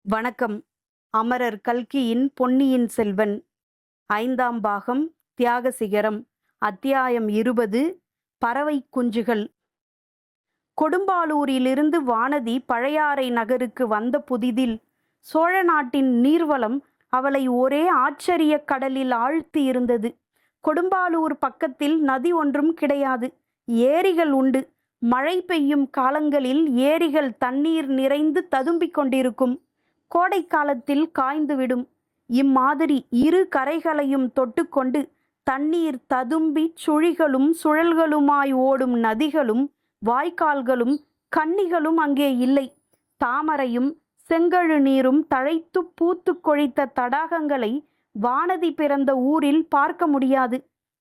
வணக்கம். அமரர் கல்கியின் பொன்னியின் செல்வன் 5ஆம் பாகம் தியாக சிகரம். அத்தியாயம் 20. பறவை குஞ்சுகள். கொடும்பாளூரிலிருந்து வானதி பழையாறை நகருக்கு வந்த புதிதில் சோழ நாட்டின் நீர்வளம் அவளை ஒரே ஆச்சரிய கடலில் ஆழ்த்தி இருந்தது. கொடும்பாளூர் பக்கத்தில் நதி ஒன்றும் கிடையாது. ஏரிகள் உண்டு. மழை பெய்யும் காலங்களில் ஏரிகள் தண்ணீர் நிறைந்து ததும்பிக் கொண்டிருக்கும். கோடை காலத்தில் காய்ந்துவிடும். இம்மாதிரி இரு கரைகளையும் தொட்டுக்கொண்டு தண்ணீர் ததும்பி சுழிகளும் சுழல்களுமாய் ஓடும் நதிகளும் வாய்க்கால்களும் கன்னிகளும் அங்கே இல்லை. தாமரையும் செங்கழு நீரும் தழைத்து பூத்து கொழித்த தடாகங்களை வானதி பிறந்த ஊரில் பார்க்க முடியாது.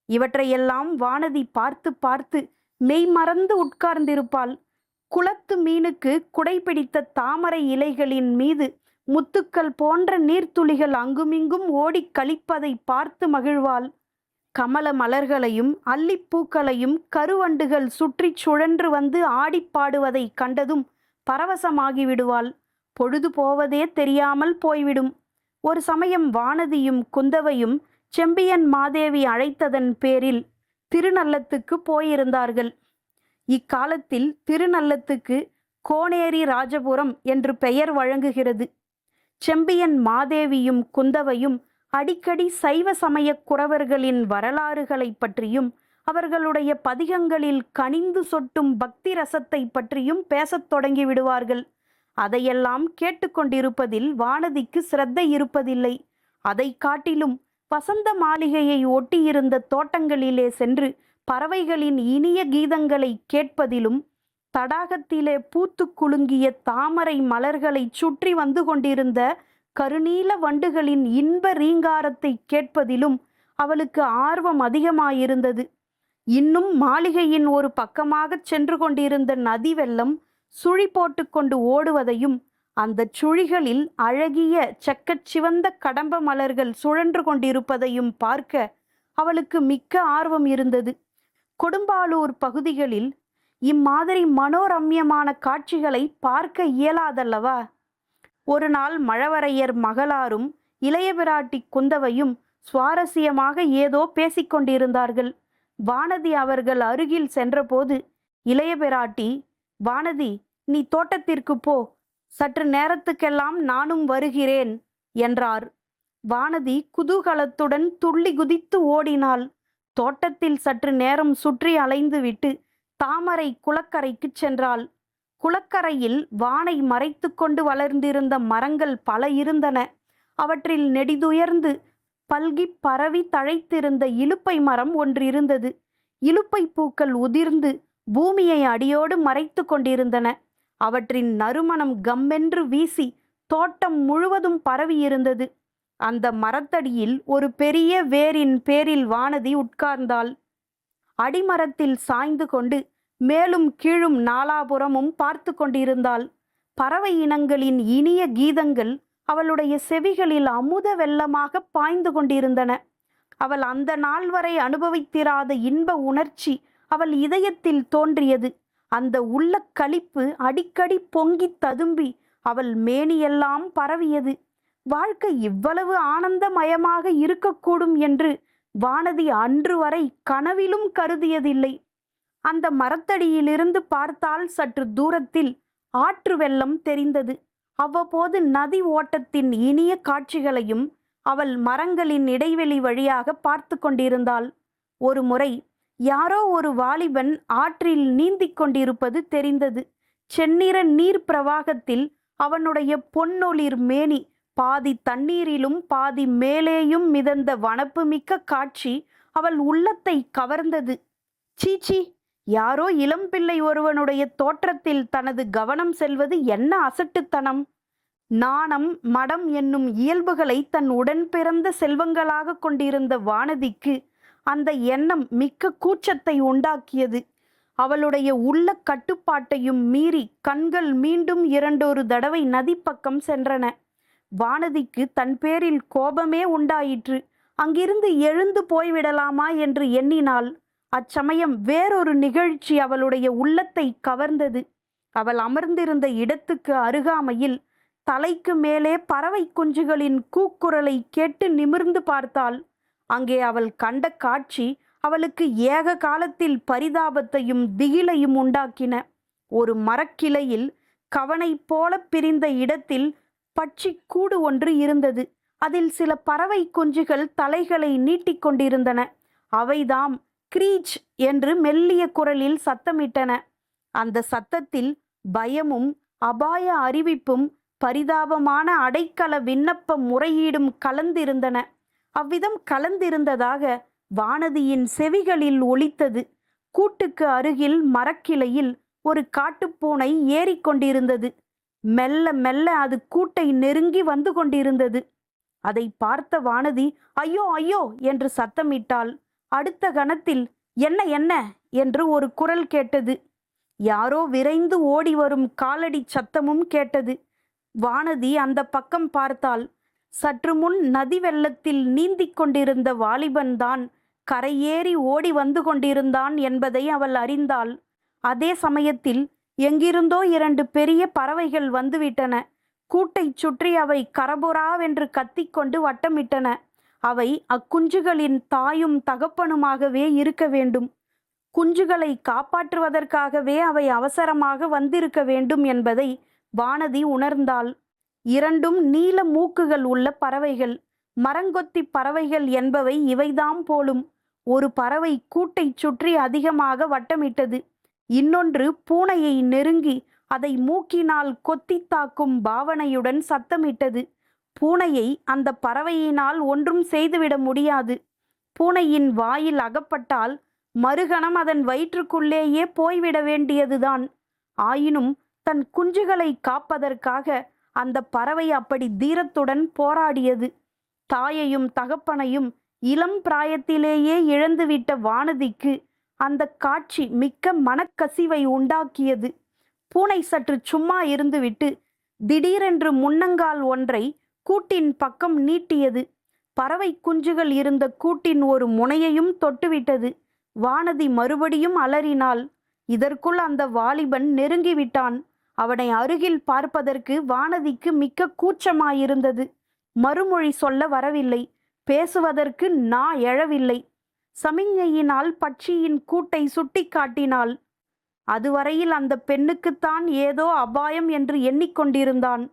இவற்றையெல்லாம் வானதி பார்த்து பார்த்து மெய்மறந்து உட்கார்ந்திருப்பாள். குளத்து மீனுக்கு குடைபிடித்த தாமரை இலைகளின் மீது முத்துக்கள் போன்ற நீர்த்துளிகள் அங்குமிங்கும் ஓடிக் கழிப்பதை பார்த்து மகிழ்வாள். கமல மலர்களையும் அல்லிப்பூக்களையும் கருவண்டுகள் சுற்றி சுழன்று வந்து ஆடிப்பாடுவதை கண்டதும் பரவசமாகி விடுவாள். பொழுது போவதே தெரியாமல் போய்விடும். ஒரு சமயம் வானதியும் குந்தவையும் செம்பியன் மாதேவி அழைத்ததன் பேரில் திருநள்ளத்துக்கு போயிருந்தார்கள். இக்காலத்தில் திருநள்ளத்துக்கு கோனேரி ராஜபுரம் என்று பெயர் வழங்குகிறது. செம்பியன் மாதேவியும் குந்தவையும் அடிக்கடி சைவ சமய குறவர்களின் வரலாறுகளை பற்றியும் அவர்களுடைய பதிகங்களில் கனிந்து சொட்டும் பக்தி ரசத்தை பற்றியும் பேசத் தொடங்கி விடுவார்கள். அதையெல்லாம் கேட்டுக்கொண்டிருப்பதில் வானதிக்கு சிரத்தை இருப்பதில்லை. அதை காட்டிலும் வசந்த மாளிகையை ஒட்டியிருந்த தோட்டங்களிலே சென்று பறவைகளின் இனிய கீதங்களை கேட்பதிலும் தடாகத்திலே பூத்து குலுங்கிய தாமரை மலர்களை சுற்றி வந்து கொண்டிருந்த கருநீல வண்டுகளின் இன்ப ரீங்காரத்தை கேட்பதிலும் அவளுக்கு ஆர்வம் அதிகமாயிருந்தது. இன்னும் மாளிகையின் ஒரு பக்கமாக சென்று கொண்டிருந்த நதி வெள்ளம் சுழி போட்டு கொண்டு ஓடுவதையும் அந்த சுழிகளில் அழகிய செக்கச் சிவந்த கடம்ப மலர்கள் சுழன்று கொண்டிருப்பதையும் பார்க்க அவளுக்கு மிக்க ஆர்வம் இருந்தது. கொடும்பாளூர் பகுதிகளில் இம்மாதிரி மனோரம்யமான காட்சிகளை பார்க்க இயலாதல்லவா? ஒரு நாள் மழவரையர் மகளாரும் இளைய பிராட்டி குந்தவையும் சுவாரஸ்யமாக ஏதோ பேசிக்கொண்டிருந்தார்கள். வானதி அவர்கள் அருகில் சென்றபோது இளைய பிராட்டி, "வானதி, நீ தோட்டத்திற்கு போ, சற்று நேரத்துக்கெல்லாம் நானும் வருகிறேன்" என்றார். வானதி குதூகலத்துடன் துள்ளி குதித்து ஓடினாள். தோட்டத்தில் சற்று நேரம் சுற்றி அலைந்துவிட்டு தாமரை குளக்கரைக்கு சென்றாள். குளக்கரையில் வானை மறைத்து கொண்டு வளர்ந்திருந்த மரங்கள் பல இருந்தன. அவற்றில் நெடிதுயர்ந்து பல்கி பரவி தழைத்திருந்த இலுப்பை மரம் ஒன்றிருந்தது. இலுப்பை பூக்கள் உதிர்ந்து பூமியை அடியோடு மறைத்து கொண்டிருந்தன. அவற்றின் நறுமணம் கம்மென்று வீசி தோட்டம் முழுவதும் பரவியிருந்தது. அந்த மரத்தடியில் ஒரு பெரிய வேரின் பேரில் வானதி உட்கார்ந்தாள். அடிமரத்தில் சாய்ந்து கொண்டு மேலும் கீழும் நாலாபுறமும் பார்த்து கொண்டிருந்தாள். பறவை இனங்களின் இனிய கீதங்கள் அவளுடைய செவிகளில் அமுத வெள்ளமாக பாய்ந்து கொண்டிருந்தன. அவள் அந்த நாள் வரை அனுபவித்திராத இன்ப உணர்ச்சி அவள் இதயத்தில் தோன்றியது. அந்த உள்ள களிப்பு அடிக்கடி பொங்கி ததும்பி அவள் மேனியெல்லாம் பரவியது. வாழ்க்கை இவ்வளவு ஆனந்தமயமாக இருக்கக்கூடும் என்று வானதி அன்று வரை கனவிலும் கருதியதில்லை. அந்த மரத்தடியிலிருந்து பார்த்தால் சற்று தூரத்தில் ஆற்று வெள்ளம் தெரிந்தது. அவ்வப்போது நதி ஓட்டத்தின் இனிய காட்சிகளையும் அவள் மரங்களின் இடைவெளி வழியாக பார்த்து கொண்டிருந்தாள். ஒரு முறை யாரோ ஒரு வாலிபன் ஆற்றில் நீந்திக் கொண்டிருப்பது தெரிந்தது. செந்நிற நீர் பிரவாகத்தில் அவனுடைய பொன்னொளிர் மேனி பாதி தண்ணீரிலும் பாதி மேலேயும் மிதந்த வனப்பு மிக்க காட்சி அவள் உள்ளத்தை கவர்ந்தது. சீச்சி, யாரோ இளம்பிள்ளை ஒருவனுடைய தோற்றத்தில் தனது கவனம் செல்வது என்ன அசட்டுத்தனம்! நாணம் மடம் என்னும் இயல்புகளை தன் உடன் பிறந்த செல்வங்களாக கொண்டிருந்த வானதிக்கு அந்த எண்ணம் மிக்க கூச்சத்தை உண்டாக்கியது. அவளுடைய உள்ள கட்டுப்பாட்டையும் மீறி கண்கள் மீண்டும் 2 தடவை நதி பக்கம் சென்றன. வானதிக்கு தன் பேரில் கோபமே உண்டாயிற்று. அங்கிருந்து எழுந்து போய்விடலாமா என்று எண்ணினாள். அச்சமயம் வேறொரு நிகழ்ச்சி அவளுடைய உள்ளத்தை கவர்ந்தது. அவள் அமர்ந்திருந்த இடத்துக்கு அருகாமையில் தலைக்கு மேலே பறவை குஞ்சுகளின் கூக்குரலை கேட்டு நிமிர்ந்து பார்த்தாள். அங்கே அவள் கண்ட காட்சி அவளுக்கு ஏக காலத்தில் பரிதாபத்தையும் திகிலையும் உண்டாக்கின. ஒரு மரக்கிளையில் கவனை போல பிரிந்த இடத்தில் பட்சி கூடு ஒன்று இருந்தது. அதில் சில பறவை குஞ்சுகள் தலைகளை நீட்டிக்கொண்டிருந்தன. அவைதாம் கிரீச் என்று மெல்லிய குரலில் சத்தமிட்டன. அந்த சத்தத்தில் பயமும் அபாய அறிவிப்பும் பரிதாபமான அடைக்கல விண்ணப்ப முறையீடும் கலந்திருந்தன. அவ்விதம் கலந்திருந்ததாக வானதியின் செவிகளில் ஒலித்தது. கூட்டுக்கு அருகில் மரக்கிளையில் ஒரு காட்டுப்பூனை ஏறிக்கொண்டிருந்தது. மெல்ல மெல்ல அது கூட்டை நெருங்கி வந்து கொண்டிருந்தது. அதை பார்த்த வானதி ஐயோ ஐயோ என்று சத்தமிட்டாள். அடுத்த கணத்தில் என்ன என்ன என்று ஒரு குரல் கேட்டது. யாரோ விரைந்து ஓடி வரும் காலடி சத்தமும் கேட்டது. வானதி அந்த பக்கம் பார்த்தாள். சற்று முன் நதி வெள்ளத்தில் நீந்திக் கொண்டிருந்த வாலிபன்தான் கரையேறி ஓடி வந்து கொண்டிருந்தான் என்பதை அவள் அறிந்தாள். அதே சமயத்தில் எங்கிருந்தோ 2 பெரிய பறவைகள் வந்துவிட்டன. கூட்டை சுற்றி அவை கரபுராவென்று கத்திக்கொண்டு வட்டமிட்டன. அவை அக்குஞ்சுகளின் தாயும் தகப்பனுமாகவே இருக்க வேண்டும். குஞ்சுகளை காப்பாற்றுவதற்காகவே அவை அவசரமாக வந்திருக்க வேண்டும் என்பதை வானதி உணர்ந்தாள். 2ம் நீல மூக்குகள் உள்ள பறவைகள். மரங்கொத்தி பறவைகள் என்பவை இவைதாம் போலும். ஒரு பறவை கூட்டை சுற்றி அதிகமாக வட்டமிட்டது. இன்னொன்று பூனையை நெருங்கி அதை மூக்கினால் கொத்தி தாக்கும் பாவனையுடன் சத்தமிட்டது. பூனையை அந்த பறவையினால் ஒன்றும் செய்துவிட முடியாது. பூனையின் வாயில் அகப்பட்டால் மறுகணம் அதன் வயிற்றுக்குள்ளேயே போய்விட வேண்டியதுதான். ஆயினும் தன் குஞ்சுகளை காப்பதற்காக அந்த பறவை அப்படி தீரத்துடன் போராடியது. தாயையும் தகப்பனையும் இளம் பிராயத்திலேயே இழந்துவிட்ட வானதிக்கு அந்த காட்சி மிக்க மனக்கசிவை உண்டாக்கியது. பூனை சற்று சும்மா இருந்துவிட்டு திடீரென்று முன்னங்கால் ஒன்றை கூட்டின் பக்கம் நீட்டியது. பறவை குஞ்சுகள் இருந்த கூட்டின் ஒரு முனையையும் தொட்டுவிட்டது. வானதி மறுபடியும் அலறினாள். இதற்குள் அந்த வாலிபன் நெருங்கிவிட்டான். அவனை அருகில் பார்ப்பதற்கு வானதிக்கு மிக்க கூச்சமாயிருந்தது. மறுமொழி சொல்ல வரவில்லை. பேசுவதற்கு நா எழவில்லை. சமிஞ்ஞையினால் பட்சியின் கூட்டை சுட்டி காட்டினாள். அதுவரையில் அந்த பெண்ணுக்குத்தான் ஏதோ அபாயம் என்று எண்ணிக்கொண்டிருந்தான்.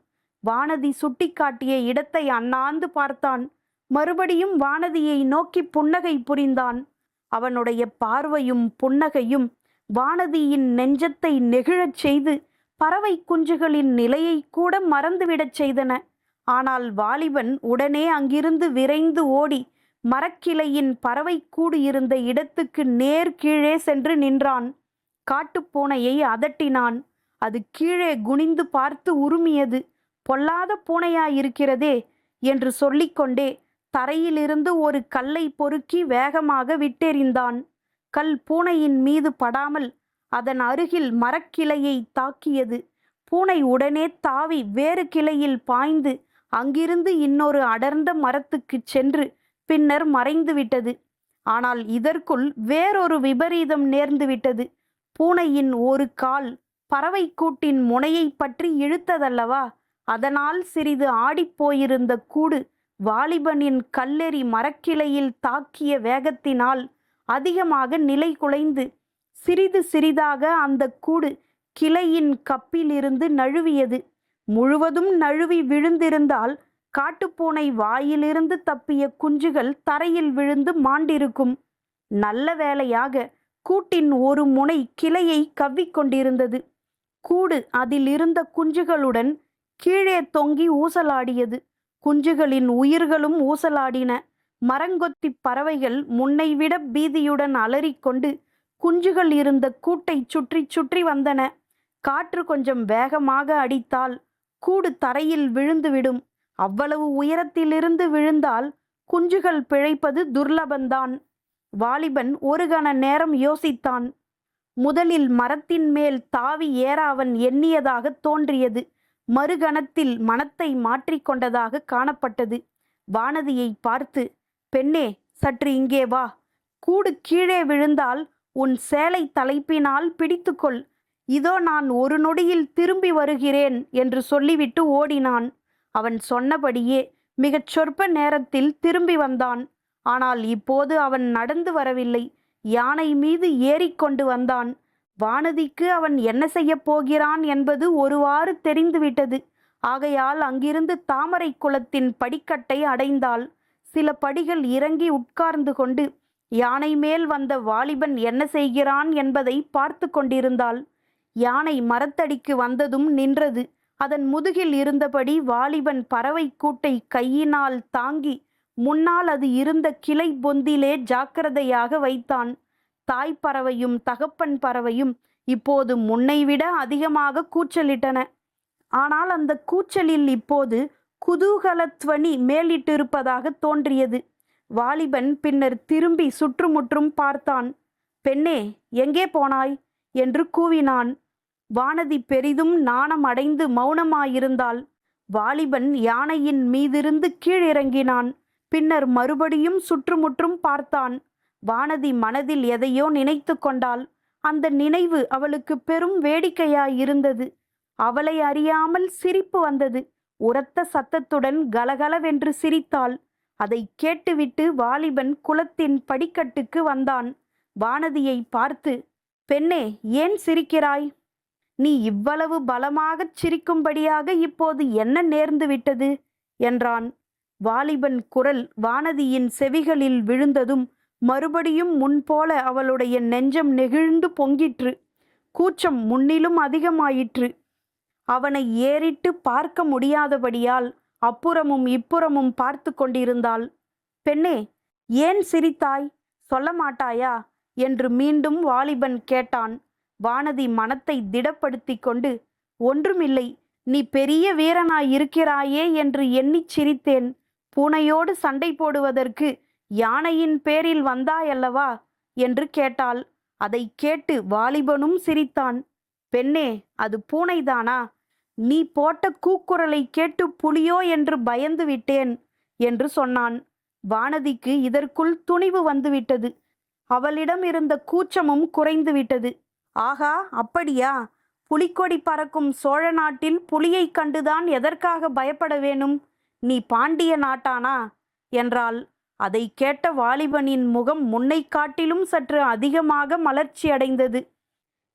வானதி சுட்டிக்காட்டிய இடத்தை அண்ணாந்து பார்த்தான். மறுபடியும் வானதியை நோக்கி புன்னகை புரிந்தான். அவனுடைய பார்வையும் புன்னகையும் வானதியின் நெஞ்சத்தை நெகிழச் செய்து பறவை குஞ்சுகளின் நிலையை கூட மறந்துவிடச் செய்தன. ஆனால் வாலிபன் உடனே அங்கிருந்து விரைந்து ஓடி மரக்கிளையின் பறவை கூடு இருந்த இடத்துக்கு நேர் கீழே சென்று நின்றான். காட்டுப்பூனையை அதட்டினான். அது கீழே குனிந்து பார்த்து உருமியது. பொல்லாத பூனையாயிருக்கிறதே என்று சொல்லிக்கொண்டே தரையிலிருந்து ஒரு கல்லை பொறுக்கி வேகமாக விட்டெறிந்தான். கல் பூனையின் மீது படாமல் அதன் அருகில் மரக்கிளையை தாக்கியது. பூனை உடனே தாவி வேறு கிளையில் பாய்ந்து அங்கிருந்து இன்னொரு அடர்ந்த மரத்துக்கு சென்று பின்னர் மறைந்துவிட்டது. ஆனால் இதற்குள் வேறொரு விபரீதம் நேர்ந்துவிட்டது. பூனையின் ஒரு கால் பறவை கூட்டின் முனையை பற்றி இழுத்ததல்லவா? அதனால் சிறிது ஆடிப்போயிருந்த கூடு வாலிபனின் கல்லெறி மரக்கிளையில் தாக்கிய வேகத்தினால் அதிகமாக நிலை குலைந்து சிறிது சிறிதாக அந்த கூடு கிளையின் கப்பிலிருந்து நழுவியது. முழுவதும் நழுவி விழுந்திருந்தால் காட்டுப்பூனை வாயிலிருந்து தப்பிய குஞ்சுகள் தரையில் விழுந்து மாண்டிருக்கும். நல்ல வேளையாக கூட்டின் ஒரு முனை கிளையை கவ்விக்கொண்டிருந்தது. கூடு அதில் இருந்த குஞ்சுகளுடன் கீழே தொங்கி ஊசலாடியது. குஞ்சுகளின் உயிர்களும் ஊசலாடின. மரங்கொத்தி பறவைகள் முன்னைவிட பீதியுடன் அலறிக்கொண்டு குஞ்சுகள் இருந்த கூட்டை சுற்றி சுற்றி வந்தன. காற்று கொஞ்சம் வேகமாக அடித்தால் கூடு தரையில் விழுந்துவிடும். அவ்வளவு உயரத்திலிருந்து விழுந்தால் குஞ்சுகள் பிழைப்பது துர்லபந்தான். வாலிபன் ஒரு கண நேரம் யோசித்தான். முதலில் மரத்தின் மேல் தாவி ஏற அவன் எண்ணியதாக தோன்றியது. மறுகணத்தில் மனத்தை மாற்றிக்கொண்டதாக காணப்பட்டது. வானதியை பார்த்து, பெண்ணே, சற்று இங்கே வா. கூடு கீழே விழுந்தால் உன் சேலை தலைப்பினால் பிடித்துக்கொள். இதோ நான் ஒரு நொடியில் திரும்பி வருகிறேன் என்று சொல்லிவிட்டு ஓடினான். அவன் சொன்னபடியே மிகச் சொற்ப நேரத்தில் திரும்பி வந்தான். ஆனால் இப்போது அவன் நடந்து வரவில்லை, யானை மீது ஏறிக்கொண்டு வந்தான். வானதிக்கு அவன் என்ன செய்யப் போகிறான் என்பது ஒருவாறு தெரிந்துவிட்டது. ஆகையால் அங்கிருந்து தாமரை குளத்தின் படிக்கட்டை அடைந்தாள். சில படிகள் இறங்கி உட்கார்ந்து கொண்டு யானை மேல் வந்த வாலிபன் என்ன செய்கிறான் என்பதை பார்த்து கொண்டிருந்தாள். யானை மரத்தடிக்கு வந்ததும் நின்றது. அதன் முதுகில் இருந்தபடி வாலிபன் பறவை கூட்டை கையினால் தாங்கி முன்னால் அது இருந்த கிளை பொந்திலே ஜாக்கிரதையாக வைத்தான். தாய் பறவையும் தகப்பன் பறவையும் இப்போது முன்னைவிட அதிகமாக கூச்சலிட்டன. ஆனால் அந்த கூச்சலில் இப்போது குதூகலத்வனி மேலிட்டிருப்பதாக தோன்றியது. வாலிபன் பின்னர் திரும்பி சுற்றுமுற்றும் பார்த்தான். பெண்ணே, எங்கே போனாய் என்று கூவினான். வானதி பெரிதும் நாணம் அடைந்து மௌனமாயிருந்தாள். வாலிபன் யானையின் மீதிருந்து கீழிறங்கினான். பின்னர் மறுபடியும் சுற்றுமுற்றும் பார்த்தான். வானதி மனதில் எதையோ நினைத்து கொண்டாள். அந்த நினைவு அவளுக்கு பெரும் வேடிக்கையாயிருந்தது. அவளை அறியாமல் சிரிப்பு வந்தது. உரத்த சத்தத்துடன் கலகலவென்று சிரித்தாள். அதை கேட்டுவிட்டு வாலிபன் குளத்தின் படிக்கட்டுக்கு வந்தான். வானதியை பார்த்து, பெண்ணே, ஏன் சிரிக்கிறாய்? நீ இவ்வளவு பலமாகச் சிரிக்கும்படியாக இப்போது என்ன நேர்ந்து விட்டது என்றான். வாலிபன் குரல் வானதியின் செவிகளில் விழுந்ததும் மறுபடியும் முன்போல அவளுடைய நெஞ்சம் நெகிழ்ந்து பொங்கிற்று. கூச்சம் முன்னிலும் அதிகமாயிற்று. அவனை ஏறிட்டு பார்க்க முடியாதபடியால் அப்புறமும் இப்புறமும் பார்த்து கொண்டிருந்தாள். பெண்ணே, ஏன் சிரித்தாய்? சொல்ல மாட்டாயா என்று மீண்டும் வாலிபன் கேட்டான். வானதி மனத்தை திடப்படுத்தி கொண்டு, ஒன்றுமில்லை, நீ பெரிய வீரனாயிருக்கிறாயே என்று எண்ணிச் சிரித்தேன். பூனையோடு சண்டை போடுவதற்கு யானையின் பேரில் வந்தாயல்லவா என்று கேட்டாள். அதை கேட்டு வாலிபனும் சிரித்தான். பெண்ணே, அது பூனைதானா? நீ போட்ட கூக்குரலை கேட்டு புலியோ என்று பயந்து விட்டேன் என்று சொன்னான். வானதிக்கு இதற்குள் துணிவு வந்துவிட்டது. அவளிடம் இருந்த கூச்சமும் குறைந்து விட்டது. ஆகா, அப்படியா? புலிக்கொடி பறக்கும் சோழ நாட்டில் புலியை கண்டுதான் எதற்காக பயப்பட வேணும்? நீ பாண்டிய நாட்டானா என்றாள். அதை கேட்ட வாலிபனின் முகம் முன்னை காட்டிலும் சற்று அதிகமாக மலர்ச்சி அடைந்தது.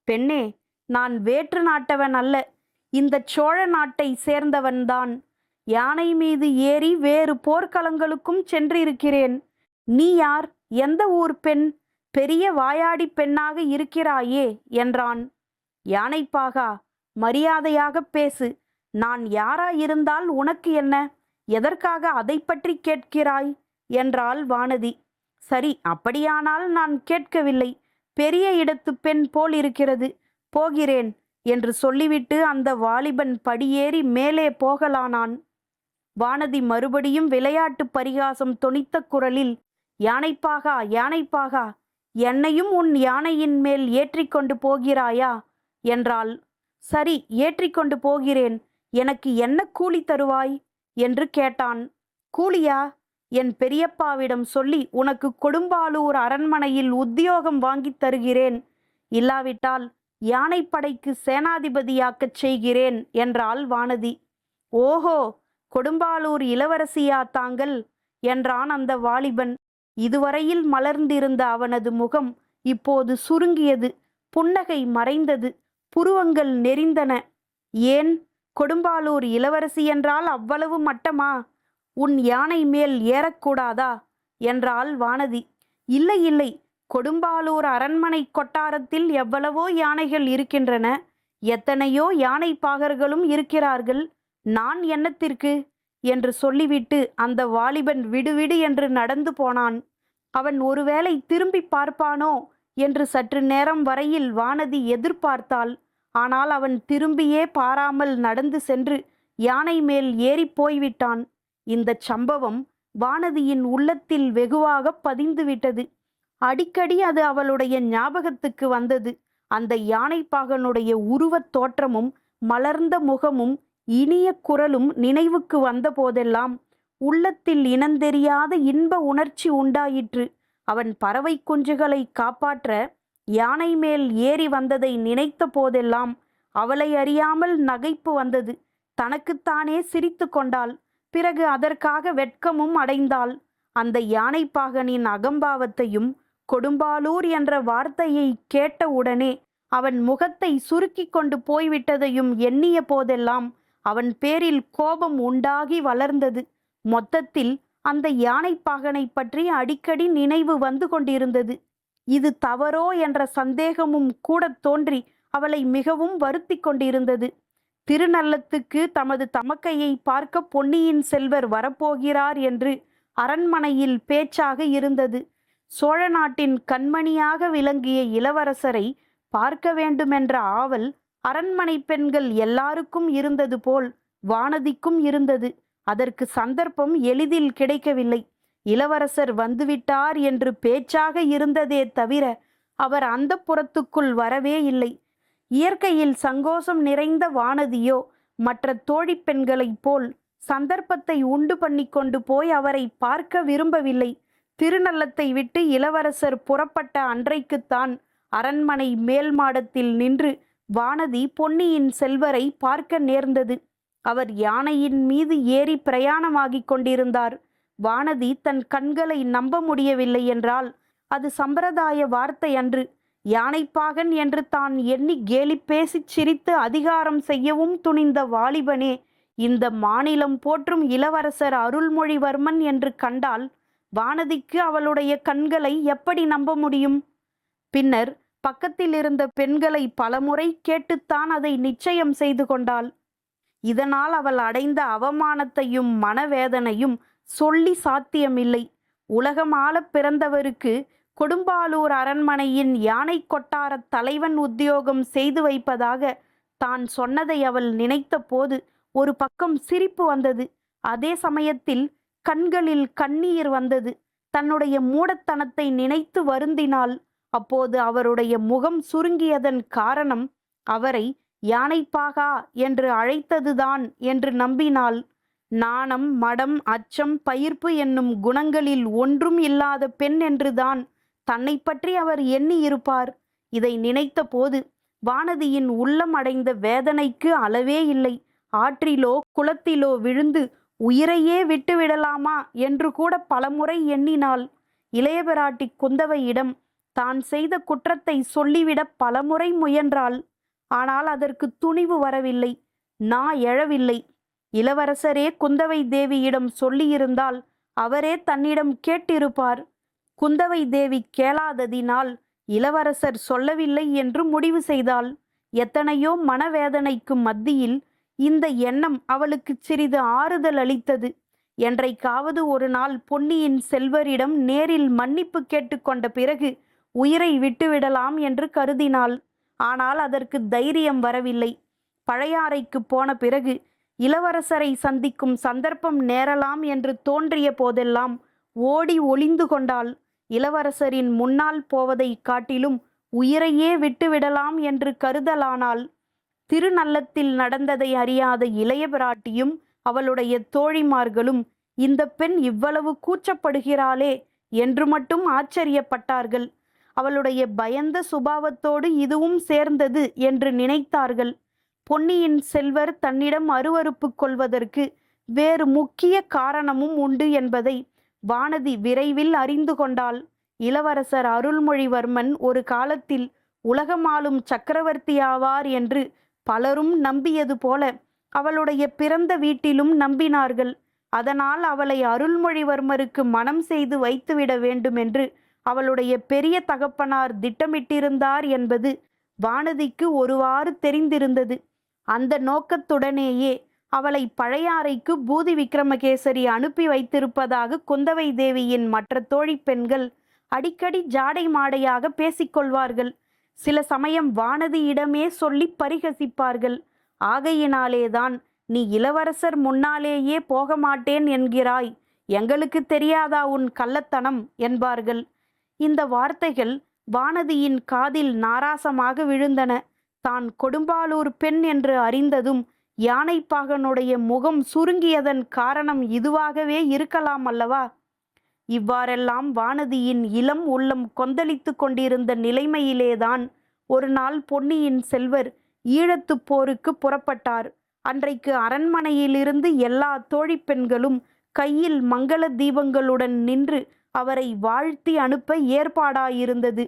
பெண்ணே, நான் வேற்று நாட்டவன் அல்ல, இந்த சோழ நாட்டை சேர்ந்தவன்தான். யானை மீது ஏறி வேறு போர்க்களங்களுக்கும் சென்றிருக்கிறேன். நீ யார்? எந்த ஊர் பெண்? பெரிய வாயாடி பெண்ணாக இருக்கிறாயே என்றான். யானைப்பாகா, மரியாதையாக பேசு. நான் யாராயிருந்தால் உனக்கு என்ன? எதற்காக அதை பற்றி கேட்கிறாய் என்றாள் வானதி. சரி, அப்படியானால் நான் கேட்கவில்லை. பெரிய இடத்து பெண் போல் இருக்கிறது, போகிறேன் என்று சொல்லிவிட்டு அந்த வாலிபன் படியேறி மேலே போகலானான். வானதி மறுபடியும் விளையாட்டு பரிகாசம் தொனித்த குரலில், யானைப்பாகா, யானைப்பாகா, என்னையும் உன் யானையின் மேல் ஏற்றிக்கொண்டு போகிறாயா என்றாள். சரி, ஏற்றிக்கொண்டு போகிறேன். எனக்கு என்ன கூலி தருவாய் என்று கேட்டான். கூலியா? என் பெரியப்பாவிடம் சொல்லி உனக்கு கொடும்பாலூர் அரண்மனையில் உத்தியோகம் வாங்கித் தருகிறேன். இல்லாவிட்டால் யானைப்படைக்கு சேனாதிபதியாக்கச் செய்கிறேன் என்றாள் வானதி. ஓஹோ, கொடும்பாலூர் இளவரசியா தாங்கள் என்றான் அந்த வாலிபன். இதுவரையில் மலர்ந்திருந்த அவனது முகம் இப்போது சுருங்கியது. புன்னகை மறைந்தது. புருவங்கள் நெறிந்தன. ஏன், கொடும்பாலூர் இளவரசி என்றால் அவ்வளவு மட்டமா? உன் யானை மேல் ஏறக்கூடாதா என்றாள் வானதி. இல்லை இல்லை, கொடும்பாலூர் அரண்மனை கொட்டாரத்தில் எவ்வளவோ யானைகள் இருக்கின்றன. எத்தனையோ யானை பாகர்களும் இருக்கிறார்கள். நான் என்னத்திற்கு என்று சொல்லிவிட்டு அந்த வாலிபன் விடுவிடு என்று நடந்து போனான். அவன் ஒருவேளை திரும்பி பார்ப்பானோ என்று சற்று நேரம் வரையில் வானதி எதிர்பார்த்தாள். ஆனால் அவன் திரும்பியே பாராமல் நடந்து சென்று யானை மேல் ஏறி போய்விட்டான். இந்த சம்பவம் வானதியின் உள்ளத்தில் வெகுவாக பதிந்துவிட்டது. அடிக்கடி அது அவளுடைய ஞாபகத்துக்கு வந்தது. அந்த யானைப்பாகனுடைய உருவத் தோற்றமும் மலர்ந்த முகமும் இனிய குரலும் நினைவுக்கு வந்த போதெல்லாம் உள்ளத்தில் இனந்தெரியாத இன்ப உணர்ச்சி உண்டாயிற்று. அவன் பறவை குஞ்சுகளை காப்பாற்ற யானை மேல் ஏறி வந்ததை நினைத்த போதெல்லாம் அவளை அறியாமல் நகைப்பு வந்தது. தனக்குத்தானே சிரித்து கொண்டாள். பிறகு அதற்காக வெட்கமும் அடைந்தாள். அந்த யானைப்பாகனின் அகம்பாவத்தையும் கொடும்பாலூர் என்ற வார்த்தையை கேட்ட உடனே அவன் முகத்தை சுருக்கி கொண்டு போய்விட்டதையும் எண்ணிய போதெல்லாம் அவன் பேரில் கோபம் உண்டாகி வளர்ந்தது. மொத்தத்தில் அந்த யானைப்பாகனை பற்றி அடிக்கடி நினைவு வந்து கொண்டிருந்தது. இது தவறோ என்ற சந்தேகமும் கூட தோன்றி அவளை மிகவும் வருத்தி கொண்டிருந்தது. திருநள்ளத்துக்கு தமது தமக்கையை பார்க்க பொன்னியின் செல்வர் வரப்போகிறார் என்று அரண்மனையில் பேச்சாக இருந்தது. சோழ நாட்டின் கண்மணியாக விளங்கிய இளவரசரை பார்க்க வேண்டுமென்ற ஆவல் அரண்மனை பெண்கள் எல்லாருக்கும் இருந்தது போல் வானதிக்கும் இருந்தது. அதற்கு சந்தர்ப்பம் எளிதில் கிடைக்கவில்லை. இளவரசர் வந்துவிட்டார் என்று பேச்சாக இருந்ததே தவிர அவர் அந்த புறத்துக்குள் வரவே இல்லை. இயற்கையில் சங்கோசம் நிறைந்த வானதியோ மற்ற தோழி பெண்களைப் போல் சந்தர்ப்பத்தை உண்டு பண்ணி கொண்டு போய் அவரை பார்க்க விரும்பவில்லை. திருநள்ளத்தை விட்டு இளவரசர் புறப்பட்ட அன்றைக்குத்தான் அரண்மனை மேல் மாடத்தில் நின்று வானதி பொன்னியின் செல்வரை பார்க்க நேர்ந்தது. அவர் யானையின் மீது ஏறி பிரயாணமாகிக் கொண்டிருந்தார். வானதி தன் கண்களை நம்ப முடியவில்லை என்றால் அது சம்பிரதாய வார்த்தை அன்று. யானைப்பாகன் என்று தான் எண்ணி கேலி பேசிச் சிரித்து அதிகாரம் செய்யவும் துணிந்த வாலிபனே இந்த மாநிலம் போற்றும் இளவரசர் அருள்மொழிவர்மன் என்று கண்டால் வானதிக்கு அவளுடைய கண்களை எப்படி நம்ப முடியும்? பின்னர் பக்கத்தில் இருந்த பெண்களை பலமுறை கேட்டுத்தான் அதை நிச்சயம் செய்து கொண்டாள். இதனால் அவள் அடைந்த அவமானத்தையும் மனவேதனையும் சொல்லி சாத்தியமில்லை. உலகமாள பிறந்தவருக்கு கொடும்பாலூர் அரண்மனையின் யானை கொட்டார தலைவன் உத்தியோகம் செய்து வைப்பதாக தான் சொன்னதை அவள் நினைத்த போது ஒரு பக்கம் சிரிப்பு வந்தது. அதே சமயத்தில் கண்களில் கண்ணீர் வந்தது. தன்னுடைய மூடத்தனத்தை நினைத்து வருந்தினாள். அப்போது அவருடைய முகம் சுருங்கியதன் காரணம் அவரை யானைப்பாகா என்று அழைத்ததுதான் என்று நம்பினாள். நாணம், மடம், அச்சம், பயிர்ப்பு என்னும் குணங்களில் ஒன்றும் இல்லாத பெண் என்றுதான் தன்னை பற்றி அவர் எண்ணி இருப்பார். இதை நினைத்த போது வானதியின் உள்ளம் அடைந்த வேதனைக்கு அளவே இல்லை. ஆற்றிலோ குளத்திலோ விழுந்து உயிரையே விட்டுவிடலாமா என்று கூட பலமுறை எண்ணினாள். இளையபிராட்டி குந்தவையிடம் தான் செய்த குற்றத்தை சொல்லிவிட பலமுறை முயன்றாள். ஆனால் அதற்கு துணிவு வரவில்லை. எழவில்லை. இளவரசரே குந்தவை தேவியிடம் சொல்லியிருந்தால் அவரே தன்னிடம் கேட்டிருப்பார். குந்தவை தேவி கேளாததினால் இளவரசர் சொல்லவில்லை என்று முடிவு செய்தாள். எத்தனையோ மனவேதனைக்கு மத்தியில் இந்த எண்ணம் அவளுக்கு சிறிது ஆறுதல் அளித்தது. என்றைக்காவது ஒரு நாள் பொன்னியின் செல்வரிடம் நேரில் மன்னிப்பு கேட்டுக்கொண்ட பிறகு உயிரை விட்டுவிடலாம் என்று கருதினாள். ஆனால் அதற்கு தைரியம் வரவில்லை. பழையாறைக்கு போன பிறகு இளவரசரை சந்திக்கும் சந்தர்ப்பம் நேரலாம் என்று தோன்றிய போதெல்லாம் ஓடி ஒளிந்து கொண்டாள். இளவரசரின் முன்னால் போவதை காட்டிலும் உயிரையே விட்டுவிடலாம் என்று கருதலானாள். திருநள்ளத்தில் நடந்ததை அறியாத இளைய பிராட்டியும் அவளுடைய தோழிமார்களும் இந்த பெண் இவ்வளவு கூச்சப்படுகிறாளே என்று மட்டும் ஆச்சரியப்பட்டார்கள். அவளுடைய பயந்த சுபாவத்தோடு இதுவும் சேர்ந்தது என்று நினைத்தார்கள். பொன்னியின் செல்வர் தன்னிடம் அருவருப்பு கொள்வதற்கு வேறு முக்கிய காரணமும் உண்டு என்பதை வானதி விரைவில் அறிந்து கொண்டாள். இளவரசர் அருள்மொழிவர்மன் ஒரு காலத்தில் உலகமாளும் சக்கரவர்த்தியாவார் என்று பலரும் நம்பியது போல அவளுடைய பிறந்த வீட்டிலும் நம்பினார்கள். அதனால் அவளை அருள்மொழிவர்மருக்கு மனம் செய்து வைத்துவிட வேண்டும் என்று அவளுடைய பெரிய தகப்பனார் திட்டமிட்டிருந்தார் என்பது வானதிக்கு ஒருவாறு தெரிந்திருந்தது. அந்த நோக்கத்துடனேயே அவளை பழையாறைக்கு பூதி விக்ரமகேசரி அனுப்பி வைத்திருப்பதாக குந்தவை தேவியின் மற்ற தோழி பெண்கள் அடிக்கடி ஜாடை மாடையாக பேசிக்கொள்வார்கள். சில சமயம் வானதியிடமே சொல்லி பரிகசிப்பார்கள். ஆகையினாலேதான் நீ இளவரசர் முன்னாலேயே போக மாட்டேன் என்கிறாய், எங்களுக்கு தெரியாதா உன் கள்ளத்தனம் என்பார்கள். இந்த வார்த்தைகள் வானதியின் காதில் நாராசமாக விழுந்தன. தான் கொடும்பாலூர் பெண் என்று அறிந்ததும் யானைப்பாகனுடைய முகம் சுருங்கியதன் காரணம் இதுவாகவே இருக்கலாம் அல்லவா? இவ்வாறெல்லாம் வானதியின் இளம் உள்ளம் கொந்தளித்து கொண்டிருந்த நிலைமையிலேதான் ஒரு நாள் பொன்னியின் செல்வர் ஈழத்துப் போருக்கு புறப்பட்டார். அன்றைக்கு அரண்மனையிலிருந்து எல்லா தோழிப் பெண்களும் கையில் மங்கள தீபங்களுடன் நின்று அவரை வாழ்த்தி அனுப்ப ஏற்பாடாயிருந்தது.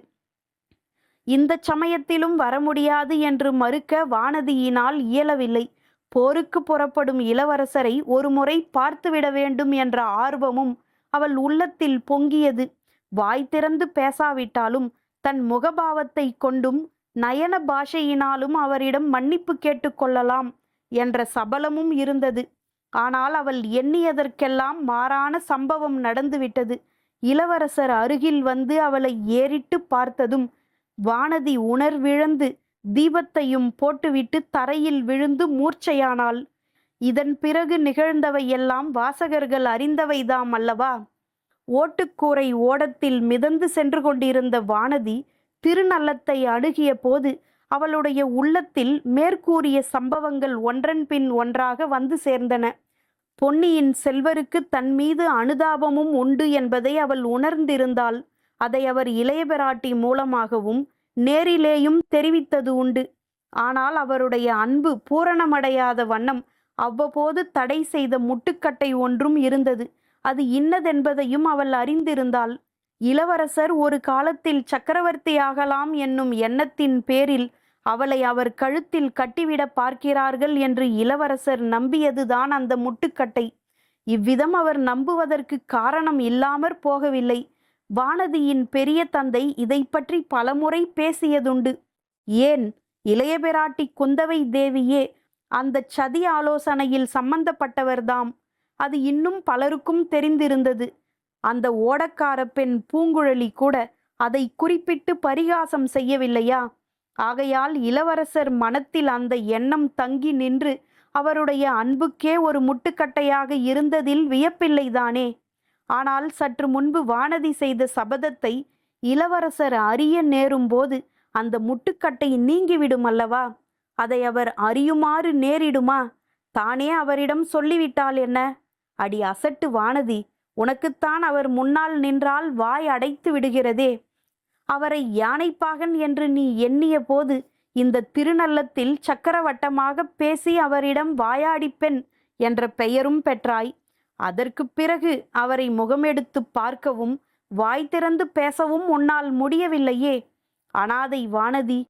இந்த சமயத்திலும் வர முடியாது என்று மறுக்க வானதியினால் இயலவில்லை. போருக்கு புறப்படும் இளவரசரை ஒருமுறை பார்த்துவிட வேண்டும் என்ற ஆர்வமும் அவள் உள்ளத்தில் பொங்கியது. வாய் திறந்து பேசாவிட்டாலும் தன் முகபாவத்தை கொண்டும் நயன பாஷையினாலும் அவரிடம் மன்னிப்பு கேட்டுக்கொள்ளலாம் என்ற சபலமும் இருந்தது. ஆனால் அவள் எண்ணியதற்கெல்லாம் மாறான சம்பவம் நடந்துவிட்டது. இளவரசர் அருகில் வந்து அவளை ஏறிட்டு பார்த்ததும் வானதி உணர்விழந்து தீபத்தையும் போட்டுவிட்டு தரையில் விழுந்து மூர்ச்சையானாள். இதன் பிறகு நிகழ்ந்தவையெல்லாம் வாசகர்கள் அறிந்தவைதாம் அல்லவா? ஓட்டுக்கூரை ஓடத்தில் மிதந்து சென்று கொண்டிருந்த வானதி திருநள்ளத்தை அணுகிய போது அவளுடைய உள்ளத்தில் மேற்கூறிய சம்பவங்கள் ஒன்றன் பின் ஒன்றாக வந்து சேர்ந்தன. பொன்னியின் செல்வருக்கு தன் மீது அனுதாபமும் உண்டு என்பதை அவள் உணர்ந்திருந்தாள். அதை அவர் இளைய பிராட்டி மூலமாகவும் நேரிலேயும் தெரிவித்தது உண்டு. ஆனால் அவருடைய அன்பு பூரணமடையாத வண்ணம் அவ்வப்போது தடை செய்த முட்டுக்கட்டை ஒன்றும் இருந்தது. அது இன்னதென்பதையும் அவள் அறிந்திருந்தாள். இளவரசர் ஒரு காலத்தில் சக்கரவர்த்தி ஆகலாம் என்னும் எண்ணத்தின் பேரில் அவளை அவர் கழுத்தில் கட்டிவிட பார்க்கிறார்கள் என்று இளவரசர் நம்பியதுதான் அந்த முட்டுக்கட்டை. இவ்விதம் அவர் நம்புவதற்கு காரணம் இல்லாமற் போகவில்லை. வானதியின் பெரிய தந்தை இதை பற்றி பலமுறை பேசியதுண்டு. ஏன், இளைய பிராட்டி குந்தவை தேவியே அந்த சதி ஆலோசனையில் சம்பந்தப்பட்டவர்தாம். அது இன்னும் பலருக்கும் தெரிந்திருந்தது. அந்த ஓடக்கார பெண் பூங்குழலி கூட அதை குறிப்பிட்டு பரிகாசம் செய்யவில்லையா? ஆகையால் இளவரசர் மனத்தில் அந்த எண்ணம் தங்கி நின்று அவருடைய அன்புக்கே ஒரு முட்டுக்கட்டையாக இருந்ததில் வியப்பில்லைதானே. ஆனால் சற்று முன்பு வானதி செய்த சபதத்தை இளவரசர் அறிய நேரும் போது அந்த முட்டுக்கட்டை நீங்கிவிடும் அல்லவா? அதை அவர் அறியுமாறு நேரிடுமா? தானே அவரிடம் சொல்லிவிட்டால் என்ன? அடி அசட்டு வானதி, உனக்குத்தான் அவர் முன்னால் நின்றால் வாய் அடைத்து விடுகிறதே. அவரை யானைப்பாகன் என்று நீ எண்ணிய போது இந்த திருநள்ளத்தில் சக்கரவட்டமாக பேசி அவரிடம் வாயாடிப்பெண் என்ற பெயரும் பெற்றாய். அதற்கு பிறகு அவரை முகமெடுத்து பார்க்கவும் வாய் திறந்து பேசவும் உன்னால் முடியவில்லையே. அனாதை வானதி,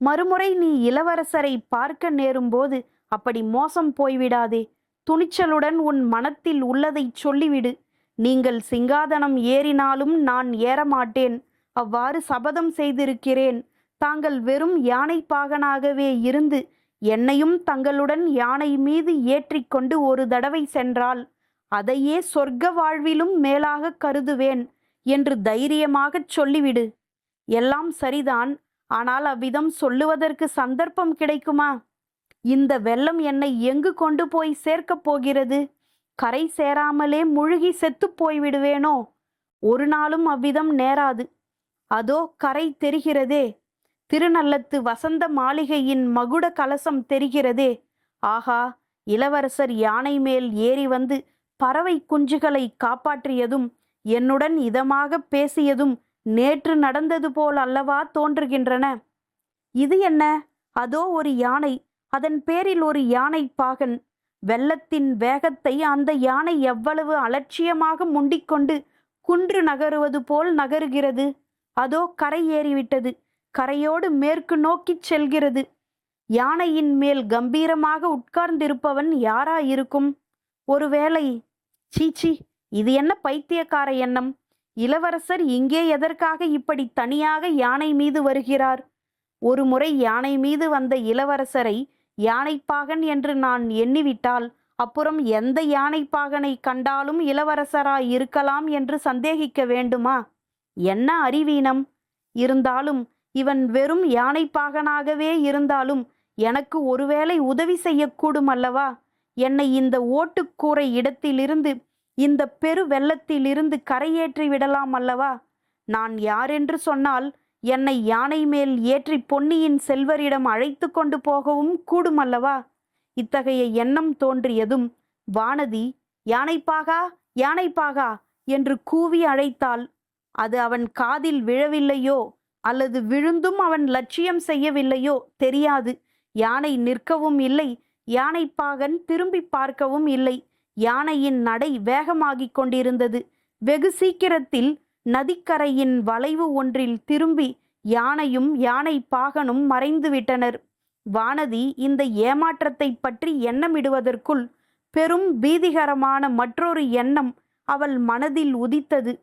மறுமுறை நீ இளவரசரை பார்க்க நேரும்போது அப்படி மோசம் போய்விடாதே. துணிச்சலுடன் உன் மனத்தில் உள்ளதை சொல்லிவிடு. நீங்கள் சிங்காதனம் ஏறினாலும் நான் ஏறமாட்டேன். அவ்வாறு சபதம் செய்திருக்கிறேன். தாங்கள் வெறும் யானை பாகனாகவே இருந்து என்னையும் தங்களுடன் யானை மீது ஏற்றிக்கொண்டு ஒரு தடவை சென்றால் அதையே சொர்க்க வாழ்விலும் மேலாக கருதுவேன் என்று தைரியமாகச் சொல்லிவிடு. எல்லாம் சரிதான். ஆனால் அவ்விதம் சொல்லுவதற்கு சந்தர்ப்பம் கிடைக்குமா? இந்த வெள்ளம் என்னை எங்கு கொண்டு போய் சேர்க்கப் போகிறது? கரை சேராமலே முழுகி செத்து போய்விடுவேனோ? ஒரு நாளும் அவ்விதம் நேராது. அதோ கரை தெரிகிறதே. திருநள்ளத்து வசந்த மாளிகையின் மகுட கலசம் தெரிகிறதே. ஆகா, இளவரசர் யானை மேல் ஏறி வந்து பறவை குஞ்சுகளை காப்பாற்றியதும் என்னுடன் இதமாக பேசியதும் நேற்று நடந்தது போல் அல்லவா தோன்றுகின்றன. இது என்ன? அதோ ஒரு யானை, அதன் பேரில் ஒரு யானை பாகன். வெள்ளத்தின் வேகத்தை அந்த யானை எவ்வளவு அலட்சியமாக முண்டிக்கொண்டு குன்று நகருவது போல் நகருகிறது. அதோ கரை ஏறிவிட்டது. கரையோடு மேற்கு நோக்கிச் செல்கிறது. யானையின் மேல் கம்பீரமாக உட்கார்ந்திருப்பவன் யாராயிருக்கும்? ஒருவேளை... சீச்சி, இது என்ன பைத்தியக்கார எண்ணம்? இளவரசர் இங்கே எதற்காக இப்படி தனியாக யானை மீது வருகிறார்? ஒரு முறை யானை மீது வந்த இளவரசரை யானைப்பாகன் என்று நான் எண்ணிவிட்டால் அப்புறம் எந்த யானைப்பாகனை கண்டாலும் இளவரசராய் இருக்கலாம் என்று சந்தேகிக்க வேண்டுமா? என்ன அறிவீனம்! இருந்தாலும் இவன் வெறும் யானைப்பாகனாகவே இருந்தாலும் எனக்கு ஒருவேளை உதவி செய்யக்கூடும் அல்லவா? என்னை இந்த ஓட்டுக்கூரை இடத்திலிருந்து, இந்த பெரு வெள்ளத்திலிருந்து கரையேற்றி விடலாம் அல்லவா? நான் யாரென்று சொன்னால் என்னை யானை மேல் ஏற்றி பொன்னியின் செல்வரிடம் அழைத்து கொண்டு போகவும் கூடும் அல்லவா? இத்தகைய எண்ணம் தோன்றியதும் வானதி, யானைப்பாகா, யானைப்பாகா என்று கூவி அழைத்தாள். அது அவன் காதில் விழவில்லையோ அல்லது விழுந்தும் அவன் லட்சியம் செய்யவில்லையோ தெரியாது. யானை நிற்கவும் இல்லை, யானைப்பாகன் திரும்பி பார்க்கவும் இல்லை. யானையின் நடை வேகமாகிக் கொண்டிருந்தது. வெகு சீக்கிரத்தில் நதிக்கரையின் வளைவு ஒன்றில் திரும்பி யானையும் யானை பாகனும் மறைந்து விட்டனர். வானதி இந்த ஏமாற்றத்தை பற்றி எண்ணமிடுவதற்குள் பெரும் பீதிகரமான மற்றொரு எண்ணம் அவள் மனதில் உதித்தது.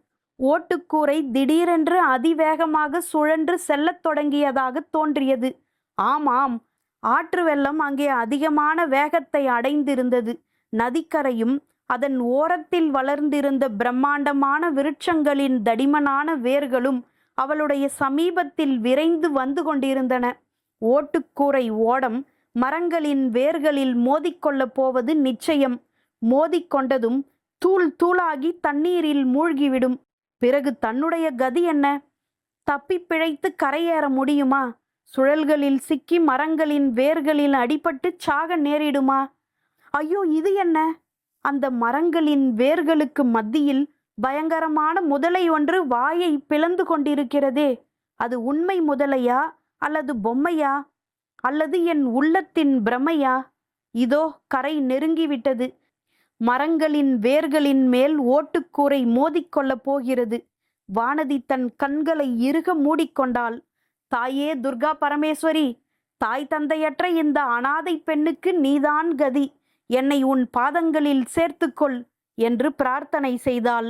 ஓட்டுக்கூரை திடீரென்று அதிவேகமாக சுழன்று செல்லத் தொடங்கியதாக தோன்றியது. ஆமாம், ஆற்று வெள்ளம் அங்கே அதிகமான வேகத்தை அடைந்திருந்தது. நதிக்கரையும் அதன் ஓரத்தில் வளர்ந்திருந்த பிரம்மாண்டமான விருட்சங்களின் தடிமனான வேர்களும் அவளுடைய சமீபத்தில் விரைந்து வந்து கொண்டிருந்தன. ஓட்டுக்கூரை ஓடம் மரங்களின் வேர்களில் மோதிக்கொள்ளப் போவது நிச்சயம். மோதிக்கொண்டதும் தூள் தூளாகி தண்ணீரில் மூழ்கிவிடும். பிறகு தன்னுடைய கதி என்ன? தப்பி பிழைத்து கரையேற முடியுமா? சுழல்களில் சிக்கி மரங்களின் வேர்களில் அடிபட்டு சாக நேரிடுமா? ஐயோ, இது என்ன? அந்த மரங்களின் வேர்களுக்கு மத்தியில் பயங்கரமான முதலை ஒன்று வாயை பிளந்து கொண்டிருக்கிறதே. அது உண்மை முதலையா அல்லது பொம்மையா அல்லது என் உள்ளத்தின் பிரமையா? இதோ கரை நெருங்கிவிட்டது. மரங்களின் வேர்களின் மேல் ஓட்டுக்கூரை மோதிக்கொள்ளப் போகிறது. வானதி தன் கண்களை இறுக மூடிக்கொண்டாள். தாயே துர்கா பரமேஸ்வரி, தாய் தந்தையற்ற இந்த அனாதை பெண்ணுக்கு நீதான் கதி. என்னை உன் பாதங்களில் சேர்த்துக்கொள் என்று பிரார்த்தனை செய்தாள்.